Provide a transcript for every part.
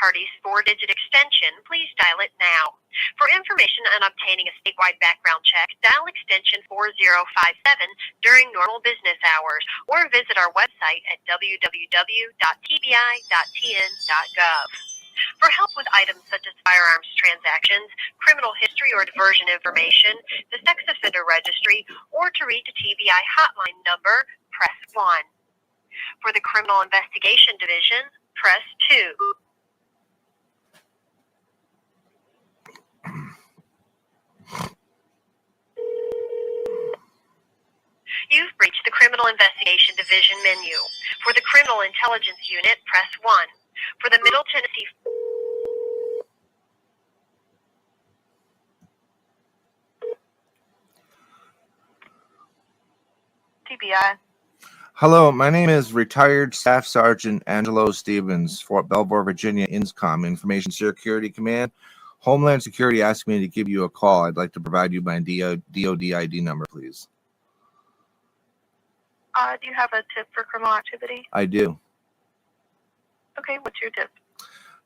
party's 4-digit extension, please dial it now. For information on obtaining a statewide background check, dial extension 4057 during normal business hours or visit our website at www.tbi.tn.gov. For help with items such as firearms transactions, criminal history or diversion information, the sex offender registry, or to reach a TBI hotline number, press 1. For the Criminal Investigation Division, press 2. You've reached the Criminal Investigation Division menu. For the Criminal Intelligence Unit, press 1. For the Middle Tennessee... TBI. Hello, my name is retired Staff Sergeant Angelo Stevens, Fort Belvoir, Virginia, INSCOM, Information Security Command. Homeland Security asked me to give you a call. I'd like to provide you my DOD ID number, please. Do you have a tip for criminal activity? I do. Okay, what's your tip?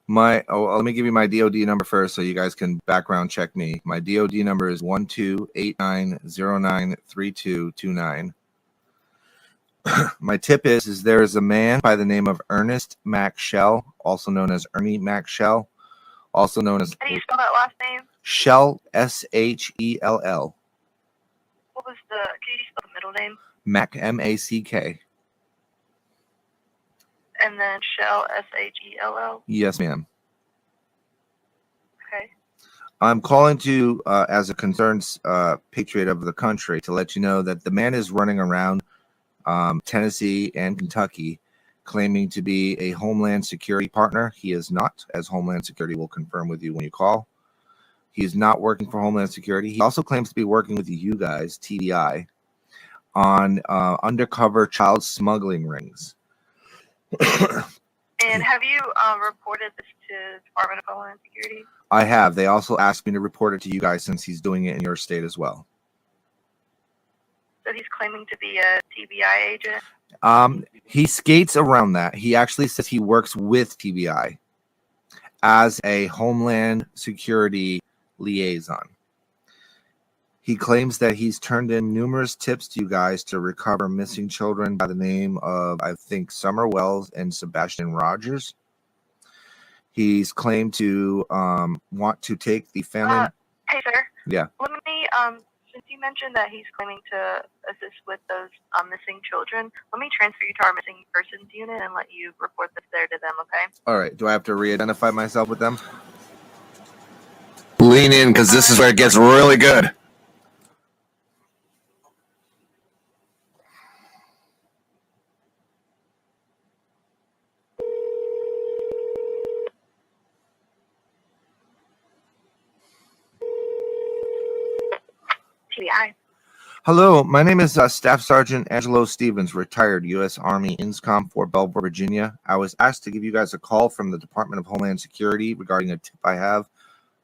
Let me give you my DOD number first so you guys can background check me. My DOD number is 1289093229. My tip is there is a man by the name of Ernest Mac Shell, also known as Ernie Mac Shell, also known as... How do you spell that last name? Shell, S-H-E-L-L. What was the... Can you spell the middle name? Mac, M-A-C-K. And then Shell, S-H-E-L-L? Yes, ma'am. Okay. I'm calling to, as a concerned patriot of the country, to let you know that the man is running around Tennessee and Kentucky claiming to be a Homeland Security partner. He is not, as Homeland Security will confirm with you when you call. He is not working for Homeland Security. He also claims to be working with you guys, TBI, on undercover child smuggling rings. And have you reported this to Department of Homeland Security? I have. They also asked me to report it to you guys since he's doing it in your state as well. So he's claiming to be a TBI agent? He skates around that. He actually says he works with TBI as a Homeland Security liaison. He claims that he's turned in numerous tips to you guys to recover missing children by the name of, I think, Summer Wells and Sebastian Rogers. He's claimed to want to take the family... Hey, sir. Yeah. Let me, since you mentioned that he's claiming to assist with those missing children, let me transfer you to our missing persons unit and let you report this there to them, okay? All right. Do I have to re-identify myself with them? Lean in, because this is where it gets really good. TBI. Hello, my name is Staff Sergeant Angelo Stevens, retired U.S. Army INSCOM, Fort Belvoir, Virginia. I was asked to give you guys a call from the Department of Homeland Security regarding a tip I have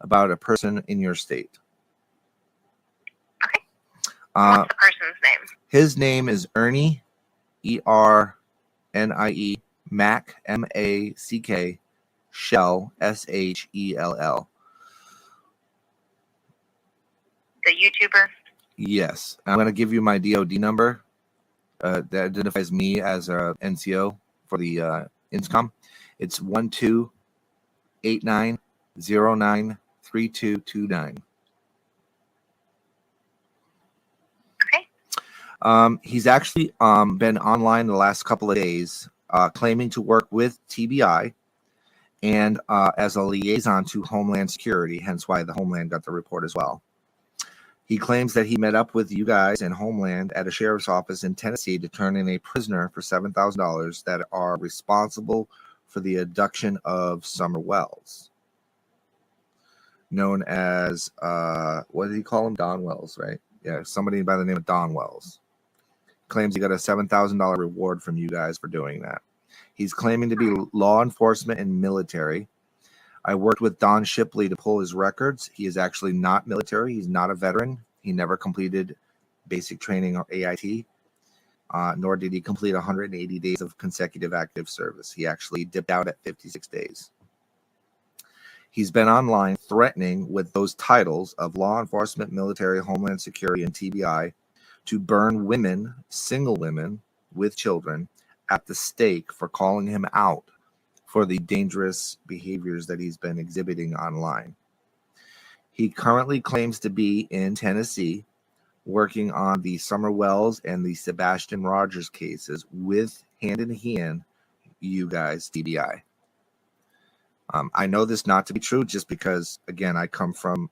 about a person in your state. Okay. What's the person's name? His name is Ernie, E-R-N-I-E, Mac, M-A-C-K, Shell, S-H-E-L-L. The YouTuber? Yes. I'm going to give you my DOD number that identifies me as a NCO for the INSCOM. It's 1289093229. Okay. He's actually been online the last couple of days claiming to work with TBI and as a liaison to Homeland Security, hence why the Homeland got the report as well. He claims that he met up with you guys in Homeland at a sheriff's office in Tennessee to turn in a prisoner for $7,000 that are responsible for the abduction of Summer Wells, known as, what did he call him? Don Wells, right? Yeah, somebody by the name of Don Wells. Claims he got a $7,000 reward from you guys for doing that. He's claiming to be law enforcement and military. I worked with Don Shipley to pull his records. He is actually not military. He's not a veteran. He never completed basic training or AIT, nor did he complete 180 days of consecutive active service. He actually dipped out at 56 days. He's been online threatening with those titles of law enforcement, military, homeland security, and TBI to burn women, single women with children, at the stake for calling him out for the dangerous behaviors that he's been exhibiting online. He currently claims to be in Tennessee working on the Summer Wells and the Sebastian Rogers cases with hand in hand, you guys, TBI. I know this not to be true just because, again, I come from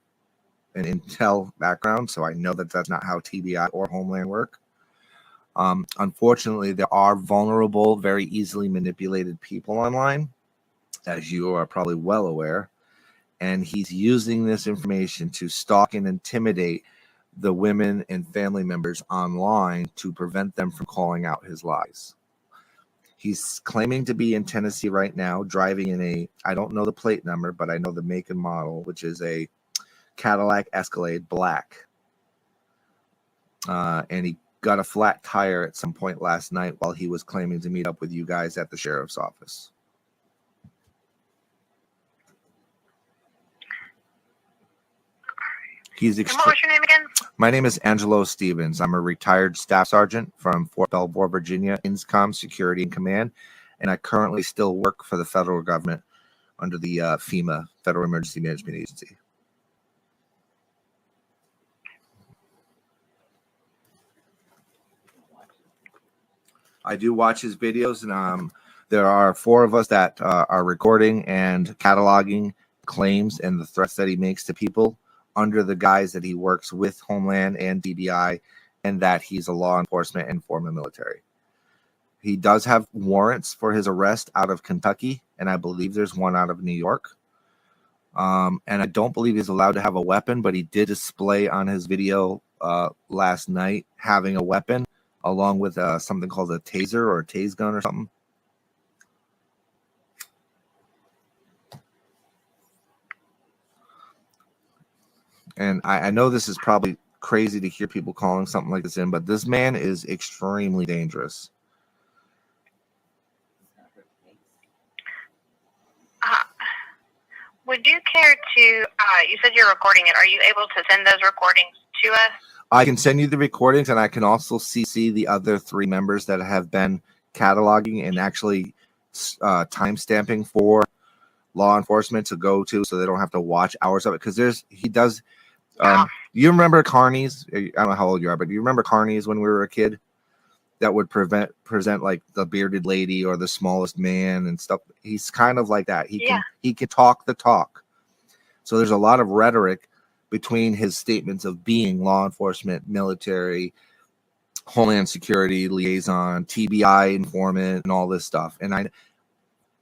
an intel background, so I know that that's not how TBI or Homeland work. Unfortunately, there are vulnerable, very easily manipulated people online, as you are probably well aware, and he's using this information to stalk and intimidate the women and family members online to prevent them from calling out his lies. He's claiming to be in Tennessee right now, driving in a, I don't know the plate number, but I know the make and model, which is a Cadillac Escalade black. And he got a flat tire at some point last night while he was claiming to meet up with you guys at the sheriff's office. And what was your name again? My name is Angelo Stevens. I'm a retired staff sergeant from Fort Belvoir, Virginia, INSCOM Security and Command, and I currently still work for the federal government under the FEMA, Federal Emergency Management Agency. I do watch his videos, and there are 4 of us that are recording and cataloging claims and the threats that he makes to people under the guise that he works with Homeland and TBI and that he's a law enforcement and former military. He does have warrants for his arrest out of Kentucky, and I believe there's one out of New York. And I don't believe he's allowed to have a weapon, but he did display on his video last night having a weapon along with something called a taser or a tase gun or something. And I know this is probably crazy to hear people calling something like this in, but this man is extremely dangerous. Would you care to, you said you're recording it. Are you able to send those recordings to us? I can send you the recordings, and I can also CC the other 3 members that have been cataloging and actually time stamping for law enforcement to go to so they don't have to watch hours of it. Because he does. You remember carnies? I don't know how old you are, but do you remember carnies when we were a kid that would present like the bearded lady or the smallest man and stuff? He's kind of like that. He can talk the talk. So there's a lot of rhetoric between his statements of being law enforcement, military, homeland security liaison, TBI informant, and all this stuff. And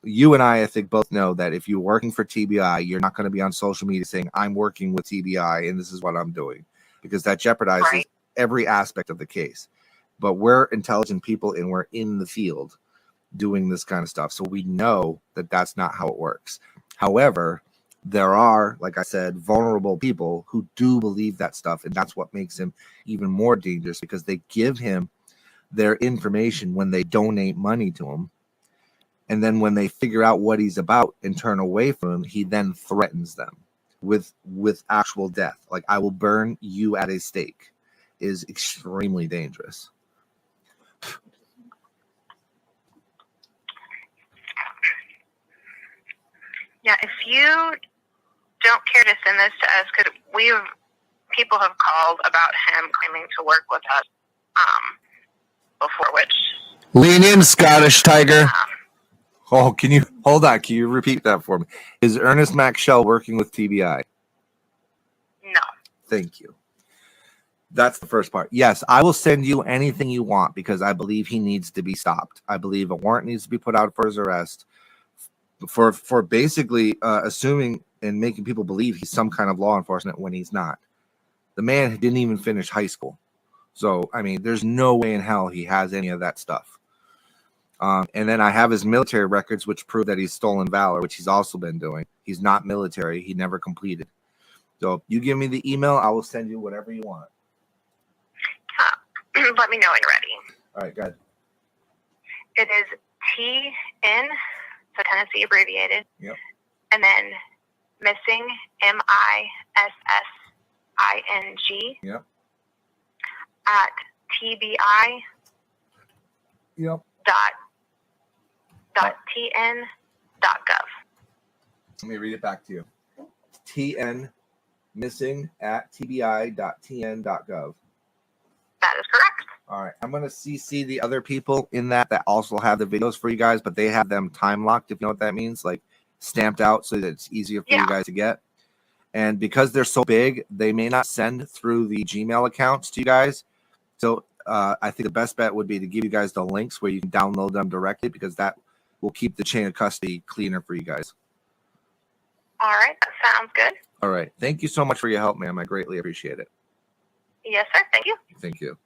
you and I think both know that if you're working for TBI, you're not going to be on social media saying, I'm working with TBI and this is what I'm doing, because that jeopardizes every aspect of the case. But we're intelligent people and we're in the field doing this kind of stuff. So we know that that's not how it works. However, there are, like I said, vulnerable people who do believe that stuff. And that's what makes him even more dangerous, because they give him their information when they donate money to him. And then when they figure out what he's about and turn away from him, he then threatens them with actual death. Like, I will burn you at a stake is extremely dangerous. Yeah, if you don't care to send this to us, because people have called about him claiming to work with us before, which... Lean in, Scottish Tiger. Oh, can you hold on? Can you repeat that for me? Is Ernest Maxwell working with TBI? No. Thank you. That's the first part. Yes, I will send you anything you want because I believe he needs to be stopped. I believe a warrant needs to be put out for his arrest for basically assuming and making people believe he's some kind of law enforcement when he's not. The man didn't even finish high school. So, I mean, there's no way in hell he has any of that stuff. And then I have his military records, which prove that he's stolen valor, which he's also been doing. He's not military. He never completed. So if you give me the email, I will send you whatever you want. Let me know when you're ready. All right, good. It is TN, so Tennessee abbreviated. Yep. And then missing, MISSING, Yep. at TBI Yep. .tn.gov. Let me read it back to you. TN missing at tbi.tn.gov. That is correct. All right. I'm going to CC the other people in that also have the videos for you guys, but they have them time locked, if you know what that means, like stamped out so that it's easier for you guys to get. And because they're so big, they may not send through the Gmail accounts to you guys. So I think the best bet would be to give you guys the links where you can download them directly, because that will keep the chain of custody cleaner for you guys. All right. That sounds good. All right. Thank you so much for your help, ma'am. I greatly appreciate it. Yes, sir. Thank you. Thank you.